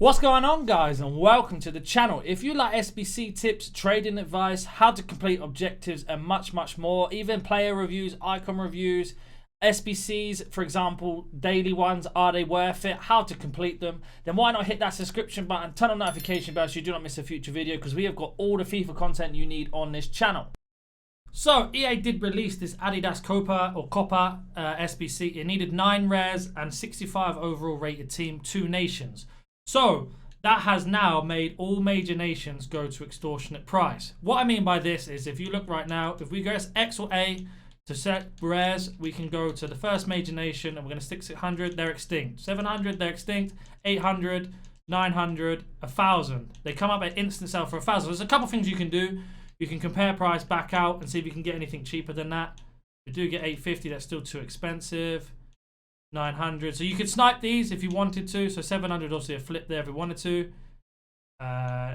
What's going on, guys, and welcome to the channel. If you like SBC tips, trading advice, how to complete objectives, and much more, even player reviews, icon reviews, SBCs, for example, daily ones, are they worth it, how to complete them, then why not hit that subscription button, turn on notification bell so you do not miss a future video, because we have got all the FIFA content you need on this channel. So EA did release this Adidas Copa SBC. It needed 9 rares and 65 overall rated team, 2 nations. So that has now made all major nations go to extortionate price. What I mean by this is, if you look right now, if we go X or A to set rares, we can go to the first major nation and we're going to stick 600, they're extinct. 700, they're extinct. 800, 900, 1,000. They come up at instant sale for 1,000. There's a couple things you can do. You can compare price, back out, and see if you can get anything cheaper than that. If you do get 850, that's still too expensive. 900. So you could snipe these if you wanted to. So 700, obviously a flip there if we wanted to.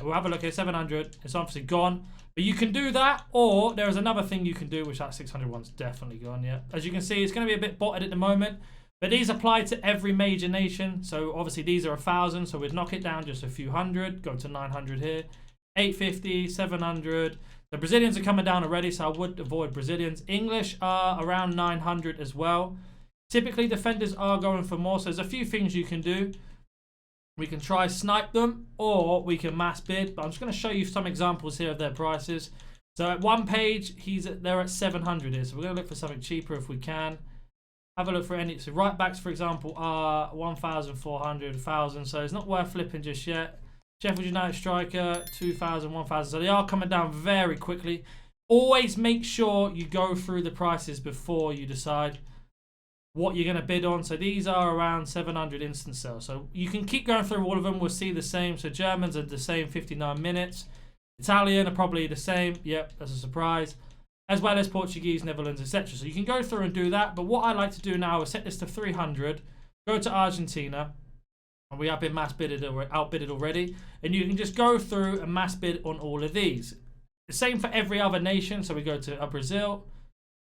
We'll have a look at 700. It's obviously gone. But you can do that, or there is another thing you can do, which that 600 one's definitely gone, yeah. As you can see, it's going to be a bit botted at the moment. But these apply to every major nation. So obviously these are 1,000. So we'd knock it down just a few hundred. Go to 900 here. 850, 700. The Brazilians are coming down already, so I would avoid Brazilians. English are around 900 as well. Typically, defenders are going for more, so there's a few things you can do. We can try snipe them, or we can mass bid, but I'm just going to show you some examples here of their prices. So at one page, they're at 700 here, so we're going to look for something cheaper if we can. Have a look for any, so right backs, for example, are 1,400, 1,000, so it's not worth flipping just yet. Sheffield United striker, 2,000, 1,000, so they are coming down very quickly. Always make sure you go through the prices before you decide what you're going to bid on. So these are around 700 instant sale. So you can keep going through all of them. We'll see the same. So Germans are the same, 59 minutes. Italian are probably the same. Yep, that's a surprise. As well as Portuguese, Netherlands, etc. So you can go through and do that. But what I like to do now is set this to 300. Go to Argentina. And we have been outbidded already. And you can just go through and mass bid on all of these. The same for every other nation. So we go to Brazil.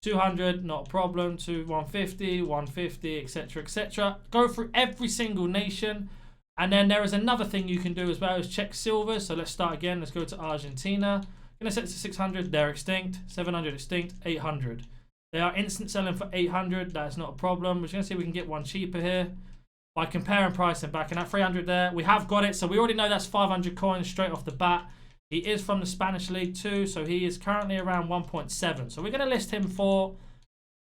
200, not a problem. To 150, 150, etc, etc. Go through every single nation. And then there is another thing you can do as well, is check silver. So let's start again. Let's go to Argentina. I'm going to set it to 600. They're extinct. 700 extinct. 800. They are instant selling for 800. That's not a problem. We're just going to see if we can get one cheaper here by comparing price and backing at 300 there. We have got it. So we already know that's 500 coins straight off the bat. He is from the Spanish League too, so he is currently around 1.7. So we're going to list him for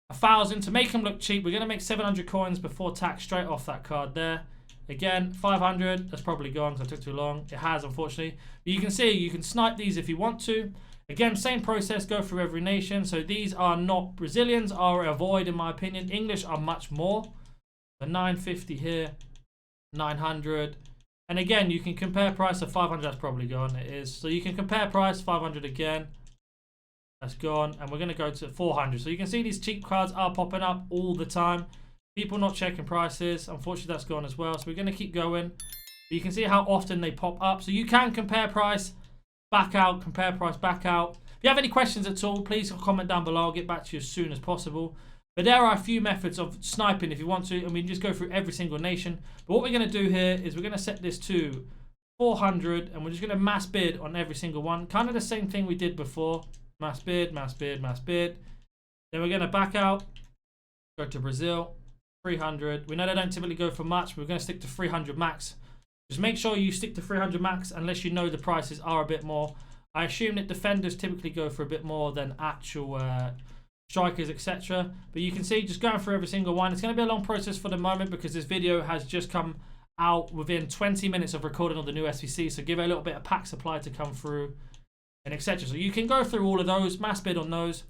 1,000 to make him look cheap. We're going to make 700 coins before tax straight off that card there. Again, 500. That's probably gone because I took too long. It has, unfortunately. But you can see you can snipe these if you want to. Again, same process. Go through every nation. So these are not Brazilians, are a void in my opinion. English are much more. The 950 here, 900. And again, you can compare price of 500. That's probably gone. It is. So you can compare price 500 again. That's gone. And we're going to go to 400. So you can see these cheap cards are popping up all the time. People not checking prices. Unfortunately, that's gone as well. So we're going to keep going. But you can see how often they pop up. So you can compare price, back out, compare price, back out. If you have any questions at all, please comment down below. I'll get back to you as soon as possible. But there are a few methods of sniping if you want to, and we can just go through every single nation. But what we're going to do here is we're going to set this to 400, and we're just going to mass bid on every single one. Kind of the same thing we did before. Mass bid, mass bid, mass bid. Then we're going to back out, go to Brazil, 300. We know they don't typically go for much, but we're going to stick to 300 max. Just make sure you stick to 300 max unless you know the prices are a bit more. I assume that defenders typically go for a bit more than actual strikers, etc. But you can see just going through every single one. It's going to be a long process for the moment because this video has just come out within 20 minutes of recording on the new SBC. So give it a little bit of pack supply to come through and etc. So you can go through all of those, mass bid on those,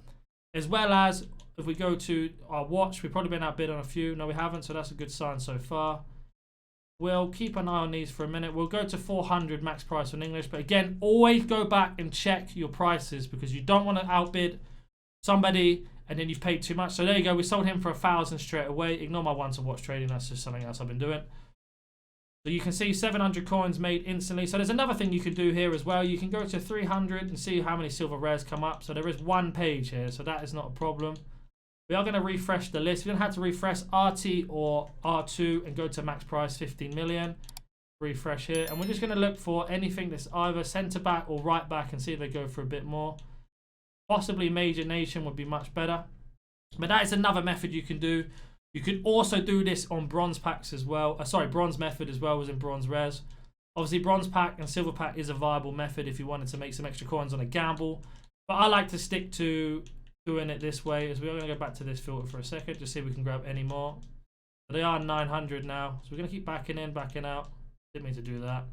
as well as if we go to our watch, we've probably been outbid on a few. No, we haven't, so that's a good sign so far. We'll keep an eye on these for a minute. We'll go to 400 max price on English. But again, always go back and check your prices because you don't want to outbid somebody and then you've paid too much. So there you go. We sold him for 1,000 straight away. Ignore my one to watch trading. That's just something else I've been doing. So you can see 700 coins made instantly. So there's another thing you can do here as well. You can go to 300 and see how many silver rares come up. So there is one page here. So that is not a problem. We are going to refresh the list. We're going to have to refresh RT or R2 and go to max price 15 million. Refresh here. And we're just going to look for anything that's either centre back or right back and see if they go for a bit more. Possibly major nation would be much better. But that is another method you can do. You could also do this on bronze packs as well. Sorry, bronze method as well as in bronze res. Obviously, bronze pack and silver pack is a viable method if you wanted to make some extra coins on a gamble. But I like to stick to doing it this way. As we're going to go back to this filter for a second, just see if we can grab any more. They are 900 now, so we're going to keep backing in, backing out. Didn't mean to do that.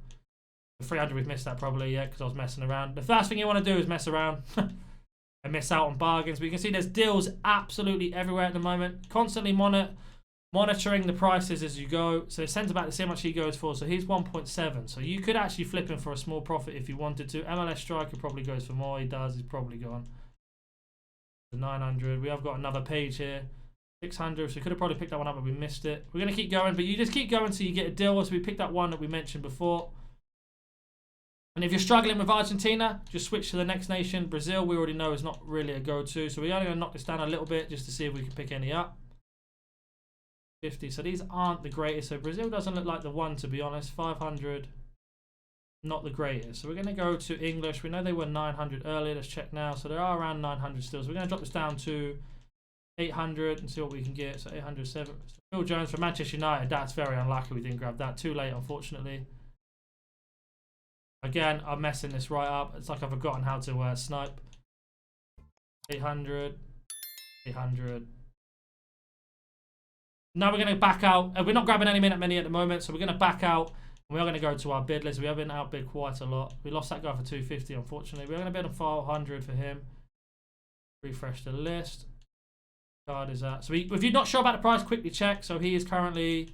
The 300, we've missed that probably, yeah, because I was messing around. The first thing you want to do is mess around and miss out on bargains. But you can see there's deals absolutely everywhere at the moment. Constantly monitoring the prices as you go. So centre back to see how much he goes for. So he's 1.7. So you could actually flip him for a small profit if you wanted to. MLS striker probably goes for more. He does. He's probably gone. 900. We have got another page here. 600. So we could have probably picked that one up, but we missed it. We're going to keep going, but you just keep going until you get a deal. So we picked that one that we mentioned before. And if you're struggling with Argentina, just switch to the next nation. Brazil, we already know, is not really a go-to. So we're only going to knock this down a little bit just to see if we can pick any up. 50. So these aren't the greatest. So Brazil doesn't look like the one, to be honest. 500. Not the greatest. So we're going to go to English. We know they were 900 earlier. Let's check now. So they are around 900 still. So we're going to drop this down to 800 and see what we can get. So 807. Phil Jones for Manchester United. That's very unlucky. We didn't grab that. Too late, unfortunately. Again, I'm messing this right up. It's like I've forgotten how to snipe. 800. 800. Now we're going to back out. We're not grabbing any minute many at the moment, so we're going to back out. And we are going to go to our bid list. We have been outbid quite a lot. We lost that guy for 250, unfortunately. We're going to bid on 400 for him. Refresh the list. Card is that. So if you're not sure about the price, quickly check. So he is currently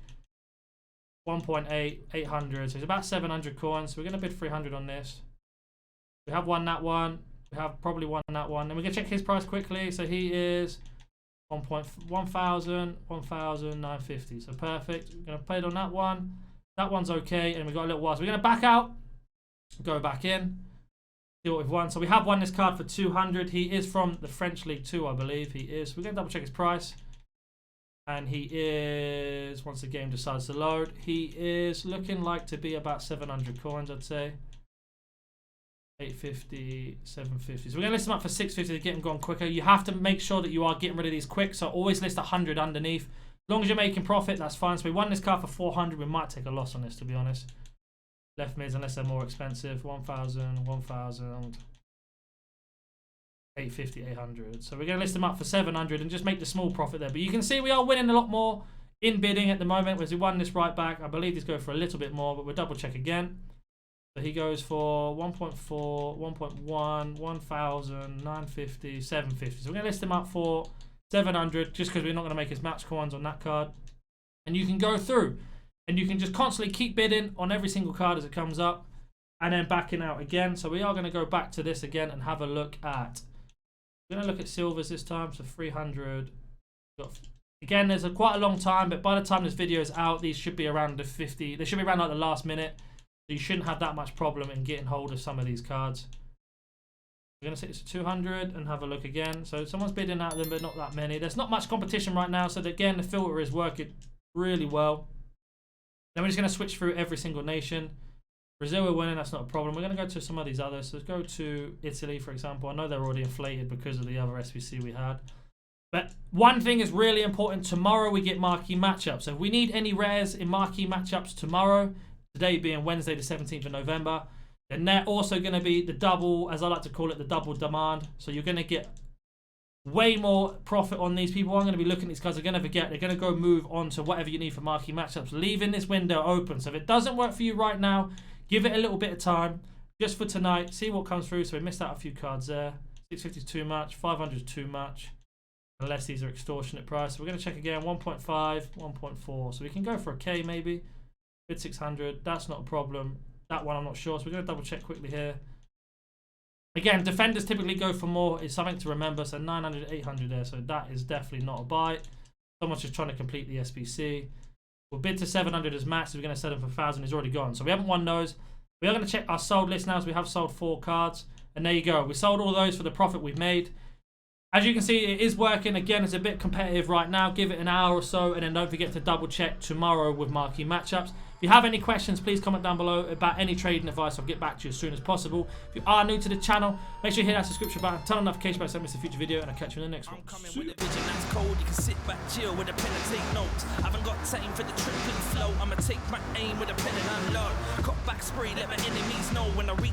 1.8, 800. So he's about 700 coins. So we're going to bid 300 on this. We have won that one. We have probably won that one. And we're going to check his price quickly. So he is 1,950. So perfect. We're going to play it on that one. That one's okay. And we've got a little while. So we're going to back out. Go back in. See what we've won. So we have won this card for 200. He is from the French League 2, I believe. He is. We're going to double check his price. And he is, once the game decides to load, he is looking like to be about 700 coins, I'd say. 850, 750. So we're going to list him up for 650 to get him going quicker. You have to make sure that you are getting rid of these quick. So always list 100 underneath. As long as you're making profit, that's fine. So we won this card for 400. We might take a loss on this, to be honest. Left mids, unless they're more expensive. 1,000, 1,000. 850, 800. So we're going to list them up for 700 and just make the small profit there. But you can see we are winning a lot more in bidding at the moment. As we won this right back, I believe these go for a little bit more, but we'll double check again. So he goes for 1.4, 1.1, 1,000, 950, 750. So we're going to list him up for 700 just because we're not going to make his match coins on that card. And you can go through and you can just constantly keep bidding on every single card as it comes up and then backing out again. So we are going to go back to this again and have a look at, we're going to look at silvers this time. So 300. Again, there's quite a long time, but by the time this video is out, these should be around the 50. They should be around like the last minute. So you shouldn't have that much problem in getting hold of some of these cards. We're going to set this to 200 and have a look again. So someone's bidding out of them, but not that many. There's not much competition right now. So again, the filter is working really well. Then we're just going to switch through every single nation. Brazil, we're winning. That's not a problem. We're going to go to some of these others. So let's go to Italy, for example. I know they're already inflated because of the other SBC we had. But one thing is really important. Tomorrow we get marquee matchups. So if we need any rares in marquee matchups tomorrow, today being Wednesday the 17th of November, then they're also going to be the double, as I like to call it, the double demand. So you're going to get way more profit on these. People aren't going to be looking at these guys. They're going to forget. They're going to go move on to whatever you need for marquee matchups, leaving this window open. So if it doesn't work for you right now, give it a little bit of time just for tonight. See what comes through. So we missed out a few cards there. 650 is too much. 500 is too much. Unless these are extortionate price. So we're going to check again. 1.5, 1.4. So we can go for a K maybe. Bid 600. That's not a problem. That one I'm not sure. So we're going to double check quickly here. Again, defenders typically go for more. It's something to remember. So 900, 800 there. So that is definitely not a buy. Someone's just trying to complete the SBC. We'll bid to 700 as max. We're going to set him for 1,000. He's already gone. So we haven't won those. We are going to check our sold list now. So we have sold 4 cards. And there you go. We sold all those for the profit we've made. As you can see, it is working. Again, it's a bit competitive right now. Give it an hour or so. And then don't forget to double check tomorrow with marquee matchups. If you have any questions, please comment down below about any trading advice. I'll get back to you as soon as possible. If you are new to the channel, make sure you hit that subscription button, turn on notifications so you don't miss a future video, and I'll catch you in the next one. I'm coming with a vision that's cold. You can sit back, chill with a pen and take notes. I haven't got time for the tripling flow. I'ma take my aim with a pen and unload. Cut back spray, let my enemies know when I reach.